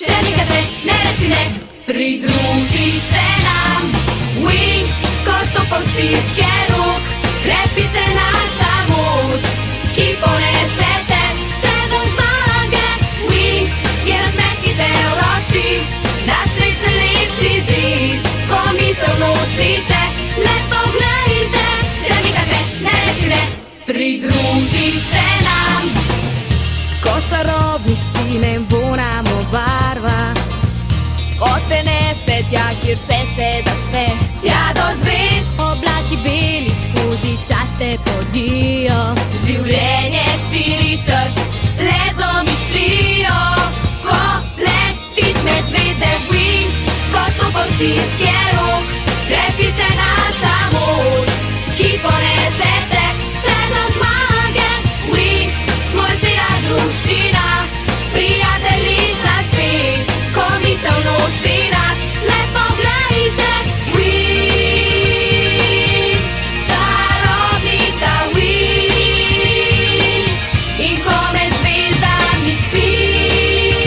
še nikad ne reci ne. Pridruži se nam, Wings, kot topov stiske rok. Krepi se naša mož, ki ponese te vse do zmage. Wings je nasmeh, ki te uroči, da svet se lepši zdi, ko misel nosite. Le poglejte, še nikad ne reci ne. Pridruži se nam. Kot čarobni si nebo nam obarva, kot te nese tja, kjer vse se začne. Tja do zvezd, Oblaki beli skozi čas te podijo. življenje si rišeš, le z domišljijo. Ko letiš med zvezde, Wings, kot topov stiske rok. Krepi se naša mož, ki ponese te vse do zmage. Wings, smo vesela druščina, prijateljica spet, ko misel nosi nas. Le poglejte, Wings, čarobnica Wings. In ko med zvezdami spiš,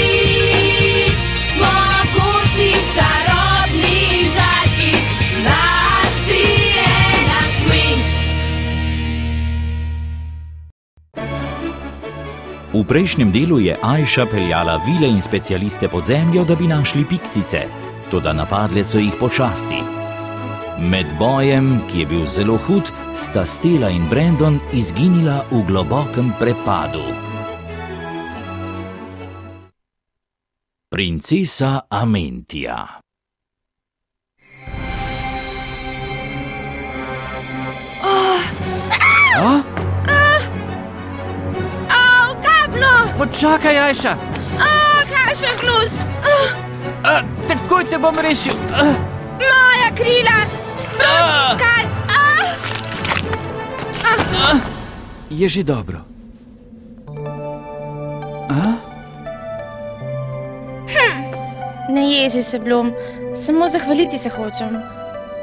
mogočnih čarobnih žarkih, zasi je naš Wings. V prejšnjem delu je Ajša peljala vile in specialiste pod zemljo, da bi našli piksice, toda napadle so jih pošasti. Med bojem, ki je bil zelo hud, sta Stella in Brandon izginila v globokem prepadu. Princesa Amentija. Počakaj, Ajša! Kakšen gnus! Takoj te bom rešil! Moja krila! Prosim, Skaj! Je že dobro. Ne jezi se, Blum. Samo zahvaliti se hočem.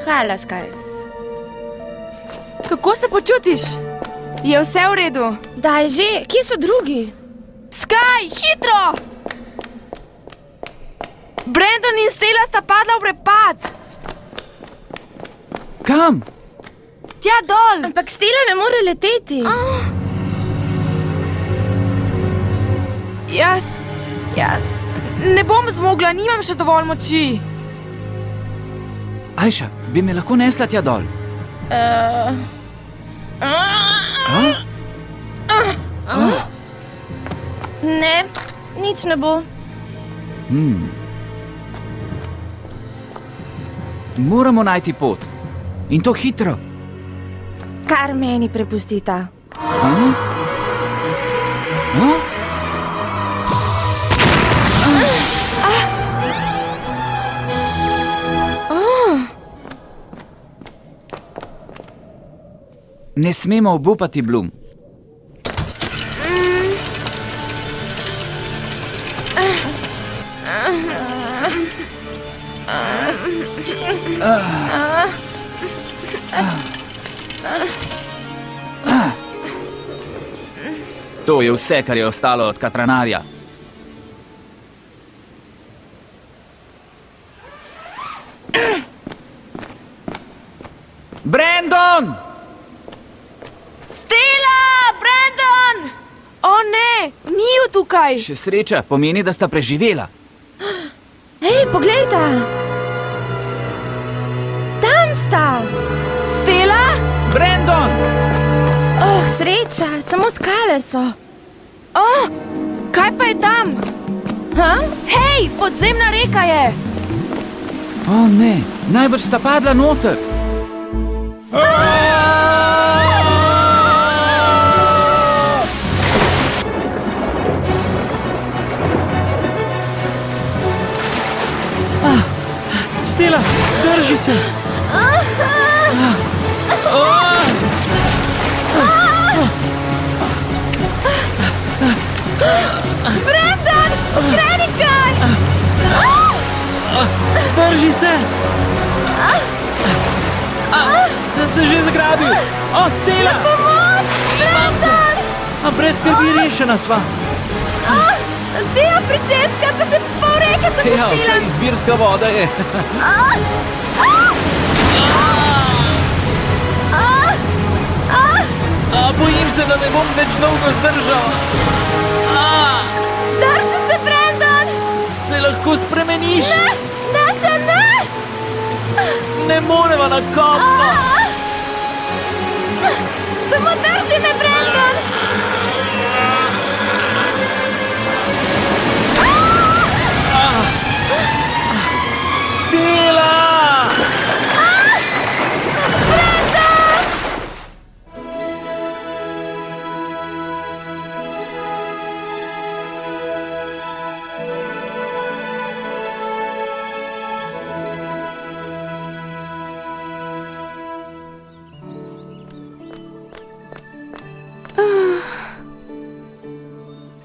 Hvala, Skaj. Kako se počutiš? Je vse v redu? Daj že, kje so drugi? Skaj, hitro! Brandon in Stella sta padla v prepad. Kam? Tja dol. Ampak Stella ne more leteti. Jaz ne bom zmogla, nimam še dovolj moči. Ajša, bi me lahko nesla tja dol? Ne, nič ne bo. Moramo najti pot. In to hitro. Kar meni prepustita. Ne smemo obupati, Blum. To je vse, kar je ostalo od katranarja. Brandon! Stella! Brandon! O ne, ni ju tukaj. Še sreča, pomeni, da sta preživela. Hej, poglejta! Tam sta! Stella? Brandon! Oh, sreča, samo skale so. Oh, kaj pa je tam? Hej, podzemna reka je. O ne, najbrž sta padla noter. Stella, drži se! Brandon, ukreni kaj! Drži se! Se že zagrabil! O, Stella! Pomoč! Brandon! Brez skrbi, rešena sva! Tija princeska pa se pol reke se Ja, vse izvirska voda je. Bojim se, da ne bom več dolgo zdržal. Drži se, Brandon! Se lahko spremeniš? Ne, še ne! Ne moreva na kopno. Samo drži me, Brandon! Stella!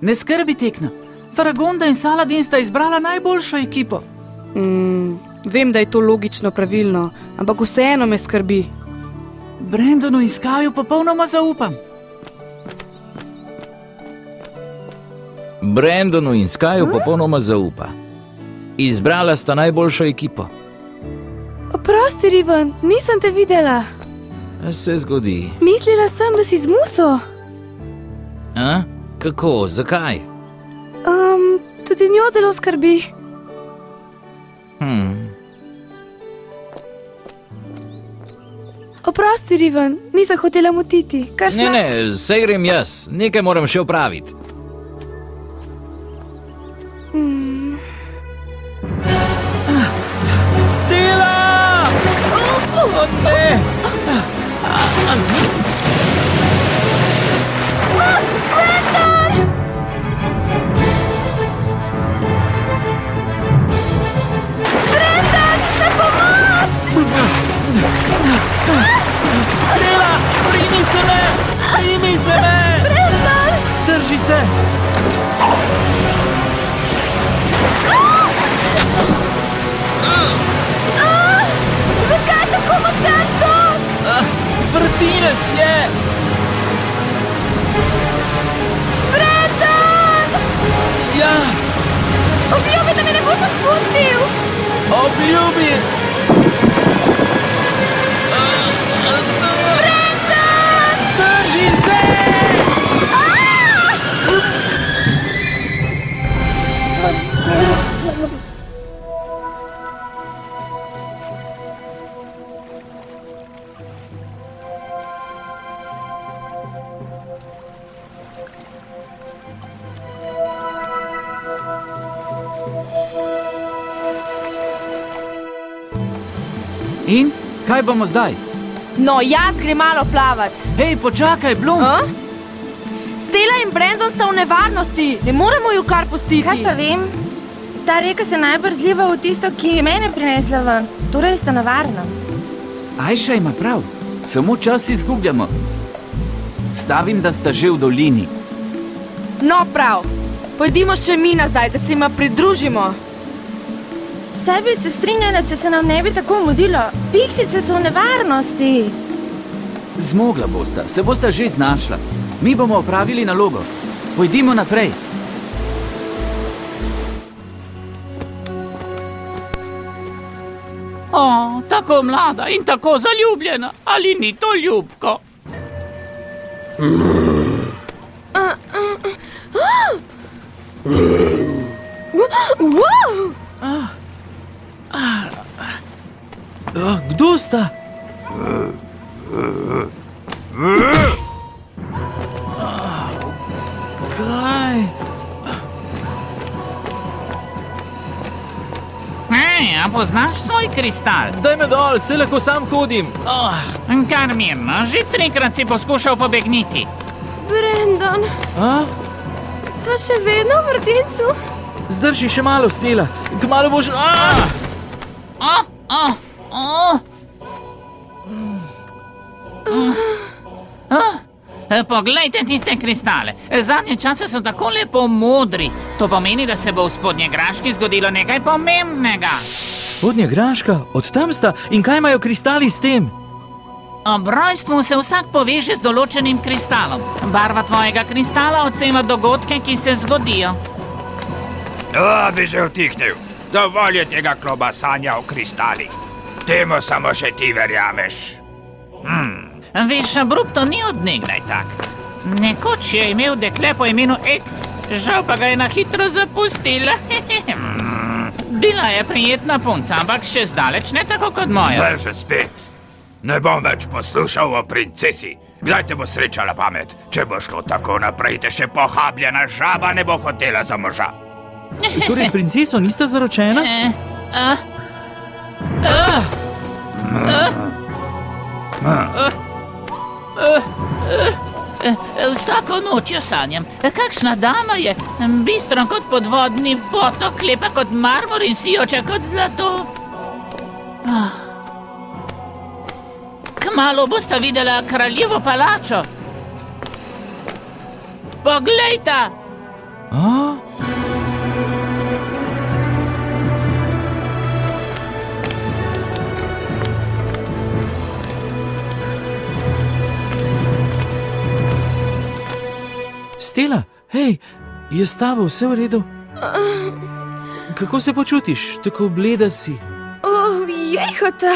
Ne skrbi, Tekna. Faragonda in Saladin sta izbrala najboljšo ekipo. Vem, da je to logično pravilno, ampak vseeno me skrbi. Brandonu in Skaju popolnoma zaupam. Brandonu in Skaju popolnoma zaupa. Izbrala sta najboljšo ekipo. Oprosti, Riven, nisem te videla. Se zgodi. Mislila sem, da si z Muso. A? Kako? Zakaj? Tudi njo zelo skrbi. Oprosti, Riven, nisem hotela motiti. Ne, sej grem jaz. Nekaj moram še opraviti. Stella! O ne! Stella, primi se me! Primi se me! Brandon! Drži se! Zakaj tako močan tok? Vrtinec je! Brandon! Ja, Obljubi, da me ne boš spustil! obljubi! Drži se! In? Kaj bomo zdaj? No, jaz grem malo plavat. Hej, počakaj, Blum! Stella in Brandon sta v nevarnosti. Ne moremo ju kar pustiti. Kaj pa vem? Ta reka se najbrž zliva v tisto, ki je mene prinesla ven. Torej sta nevarna. Ajša ima prav. Samo čas izgubljamo. Stavim, da sta že v dolini. No, prav. Pojdimo še mi nazaj, da se jima pridružimo. Saj bi se strinjala, če se nam ne bi tako mudilo. Piksice so v nevarnosti. Zmogla bosta, se bosta že znašla. Mi bomo opravili nalogo. Pojdimo naprej. O, tako mlada in tako zaljubljena. Ali ni to ljubko? Kdo sta? Kaj? A poznaš svoj kristal? Daj me dol, se lahko sam hodim. Kar mirno, že 3-krat si poskušal pobegniti. Brandon, sva še vedno v vrtincu? Zdrži še malo, Stella. Kmalu boš... Poglejte tiste kristale. Zadnje čase so tako lepo modri. To pomeni, da se bo v Spodnjegraški zgodilo nekaj pomembnega. Spodnjegraška? Od tam sta? In kaj imajo kristali s tem? Ob rojstvu se vsak poveže z določenim kristalom. Barva tvojega kristala odseva dogodke, ki se zgodijo. Bi že utihnil. Dovolj je tega klobasanja o kristalih. Temu samo še ti verjameš. Veš, Abrupto ni od nekdaj tak. Nekoč je imel dekle po imenu X, žal pa ga je na hitro zapustila. Bila je prijetna punca, ampak še zdaleč ne tako kot moja. Ne, že spet. Ne bom več poslušal o princesi. Kdaj te bo srečala pamet? Če bo šlo tako naprej, te še pohabljena žaba ne bo hotela za moža. Torej s princeso nista zaročena? Vsako noč jo sanjam. Kakšna dama je, bistra kot podvodni potok, lepa kot marmor in sijoča kot zlato. Kmalu bosta videla kraljevo palačo. Poglejta! Stela, hej, je s tabo vse v redu? Kako se počutiš? Tako bleda si. Jejhota,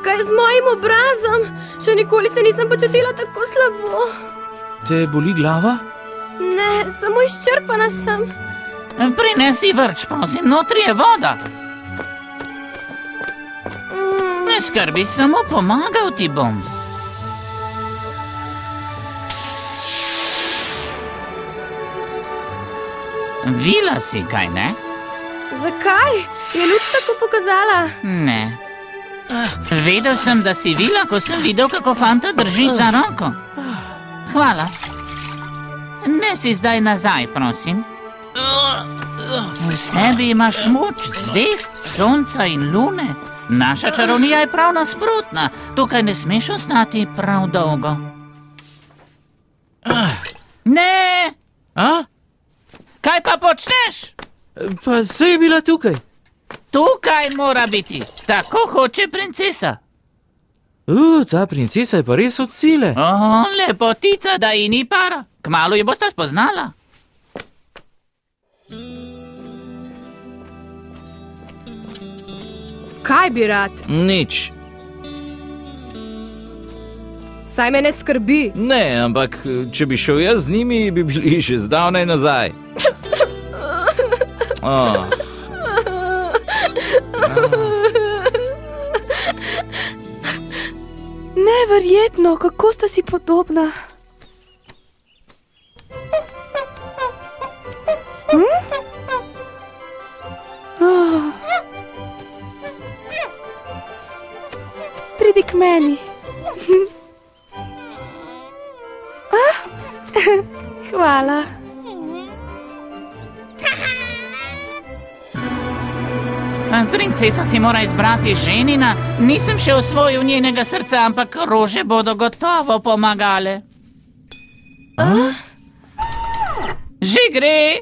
kaj z mojim obrazom? Še nikoli se nisem počutila tako slabo. Te boli glava? Ne, samo izčrpana sem. Prinesi vrč, prosim, notri je voda. Ne skrbi, samo pomagal ti bom. Vila si, kaj ne? Zakaj? Je luč tako pokazala? Ne. Vedel sem, da si vila, ko sem videl, kako fanta drži za roko. Hvala. Nesi zdaj nazaj, prosim. V sebi imaš moč zvezd, sonca in lune. Naša čarovnija je prav nasprotna. Tukaj ne smeš ostati prav dolgo. Ne! Kaj pa počneš? Pa saj je bila tukaj. Tukaj mora biti. Tako hoče princesa. Ta princesa je pa res od sile. Lepotica, da ji ni para. Kmalu jo bosta spoznala. Kaj bi rad? Nič. Saj me ne skrbi. Ne, ampak če bi šel jaz z njimi, bi bili že zdavnaj nazaj. Neverjetno, kako sta si podobna. Pridi k meni. Hvala. Princesa si mora izbrati ženina. Nisem še osvojil njenega srca, ampak rože bodo gotovo pomagale. Že gre!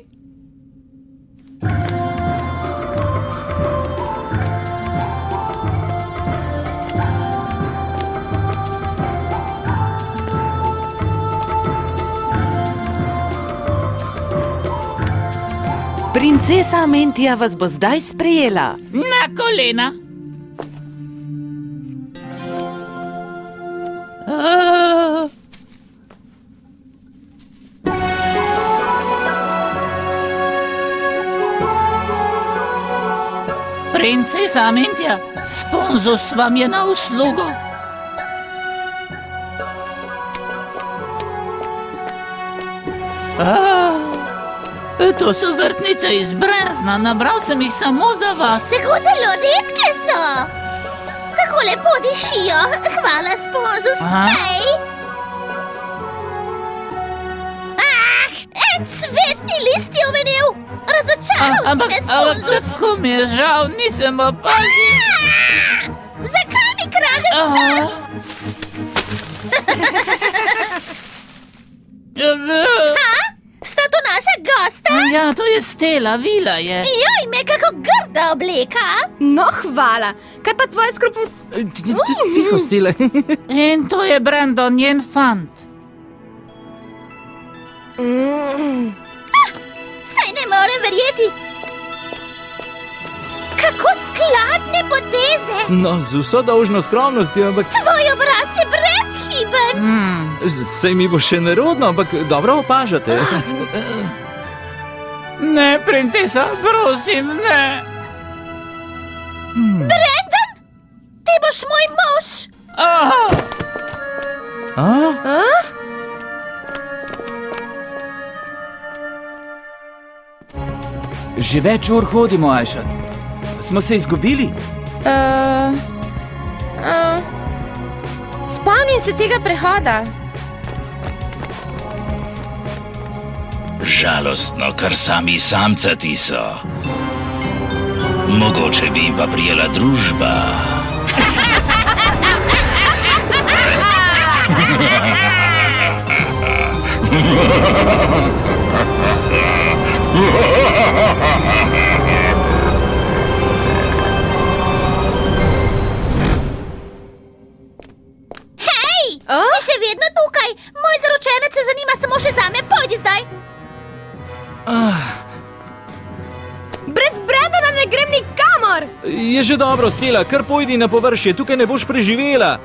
Princesa Amentija vas bo zdaj sprejela. Na kolena. Princesa Amentija, sponzus vam je na uslugo. To so vrtnice iz brezna, nabral sem jih samo za vas. Tako zelo redke so. Kako lepo dišijo. Hvala, sponzus, spej. En cvetni list je ovenel. Razočaral si me, sponzus. Ampak tako mi je žal, nisem opazil. Zakaj mi kradeš čas? Sta to naša gosta? Ja, to je Stela, vila je. Joj, me kako grda obleka. No, hvala. Kaj pa tvoje skrupu... Tiho, Stela. In to je Brandon, njen fant. Saj ne morem verjeti. poteze. No, z vso dolžno skromnostjo, ampak Tvoj obraz je brezhiben. sej mi bo še nerodno, ampak dobro opažate. Ne, princesa, prosim, ne. Brandon, ti boš moj mož. Že več ur hodimo, Ajša. Smo se izgubili? Spomnim se tega prehoda. Žalostno, kar sami samcati so. Mogoče bi jim pa prijela družba. Hej, si še vedno tukaj? Moj zaročenec se zanima samo še zame. Pojdi zdaj. Brez Brandona ne grem nikamor! Je že dobro, Stella, kar pojdi na površje, tukaj ne boš preživela.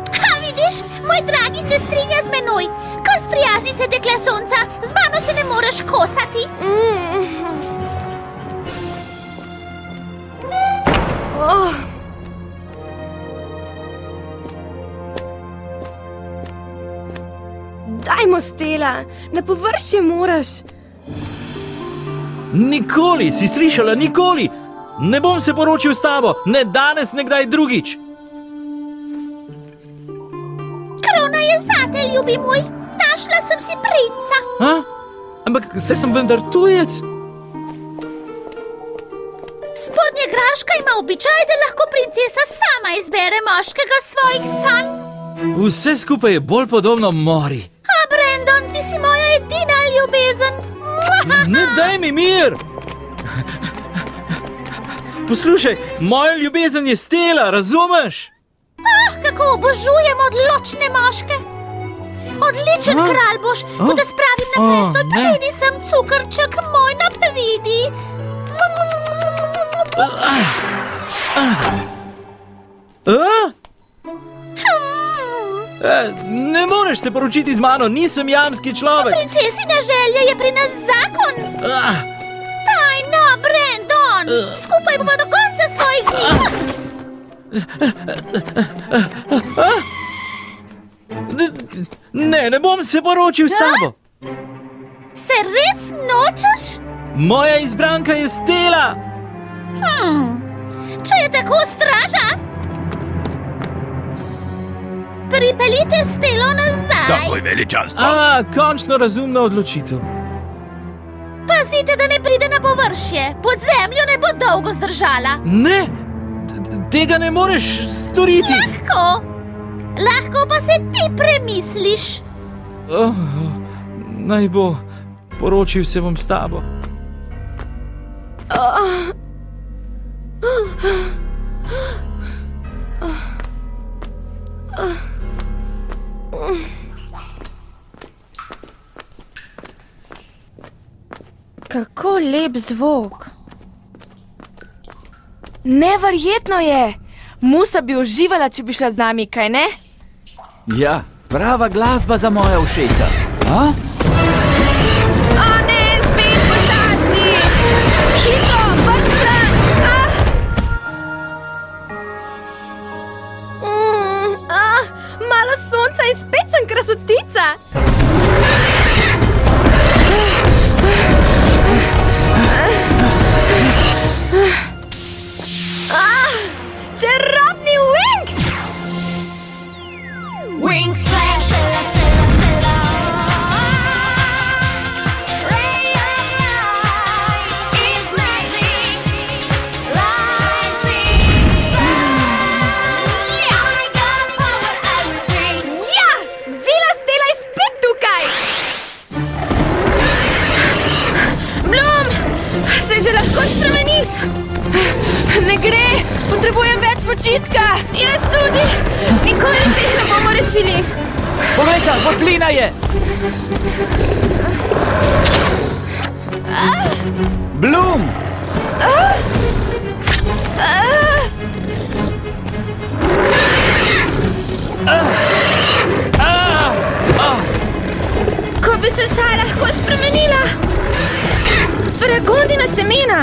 Ha, vidiš, moj dragi se strinja z menoj. Kar sprijazni se, dekle sonca, z mano se ne moreš kosati. Dajmo, Stella, na površje moraš. Nikoli, si slišala, nikoli! Ne bom se poročil s tabo, ne danes, ne kdaj drugič. Krona je zate, ljubi moj. Našla sem si princa. Ampak saj sem vendar tujec. Spodnja graška ima običaj, da lahko princesa sama izbere moškega svojih sanj. Vse skupaj je bolj podobno mori. A, Brandon, ti si moja edina ljubezen. Ne daj mi mir! Poslušaj, moja ljubezen je Stella, razumeš? Kako obožujem odločne moške. Odličen kralj boš, ko te spravim na prestol. Pridi sem, cukrček moj, napridi. Ne moreš se poročiti z mano, nisem jamski človek. Princesina želja je pri nas zakon. Tajno, Brandon. Skupaj bomo do konca svojih dni. Ne bom se poročil s tabo. Se res nočeš? Moja izbranka je Stella. Če je tako, straža, pripeljite Stello nazaj. Takoj, veličanstvo. Končno razumna odločitev. Pazite, da ne pride na površje. Pod zemljo ne bo dolgo zdržala. Ne, tega ne moreš storiti. Lahko pa se ti premisliš. Naj bo, poročil se bom s tabo. Kako lep zvok. Neverjetno je. Musa bi uživala, če bi šla z nami, kaj ne? Ja, prava glasba za moja ušesa. Ne, spet pošasti! Hitro, brž stran! Malo sonca in spet sem krasotica! Čarobni Winx! Winx, Stella, Stella, Stella, Stella. Ray of light is magic, rising sun. I got power everything. Ja! Vila Stella je spet tukaj! Bloom! Se že lahko spremeniš? Ne gre! Potrebujem več počitka! Jaz tudi! Nikoli teh ne bomo rešili! Poglejta, votlina je! Bloom! Ko bi se vsaj lahko spremenila. Fragondina semena.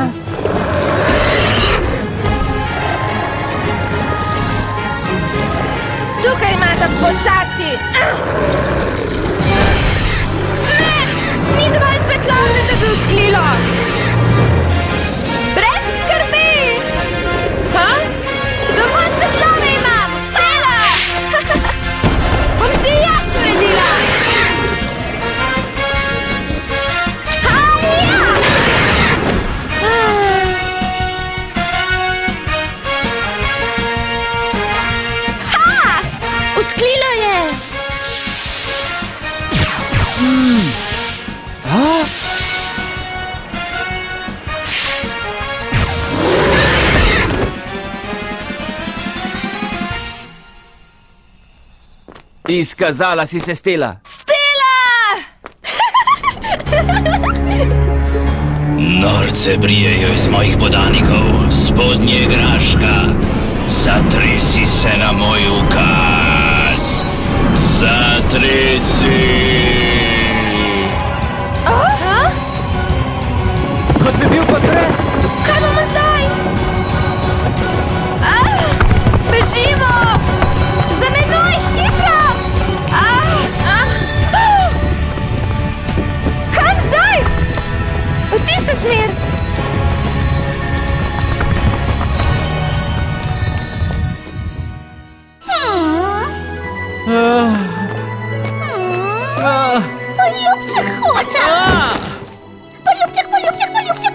Tukaj imata pošasti. Ne, ni dovolj svetlobe, da bi vzklilo. Brez skrbi. Ha? Dovolj svetlobe imam, Stella. Bom še jaz uredila. Vzklilo je. Izkazala si se, Stella. Norce brijejo iz mojih podanikov, spodnje graška. Zatresi se na moj ukaz. Zatresi. Kot bi bil potres. Kaj bomo zdaj? Bežimo! Za menoj, hitro! Kam zdaj? V tisto smer! Poljubček hoče. Poljubček, poljubček, poljubček.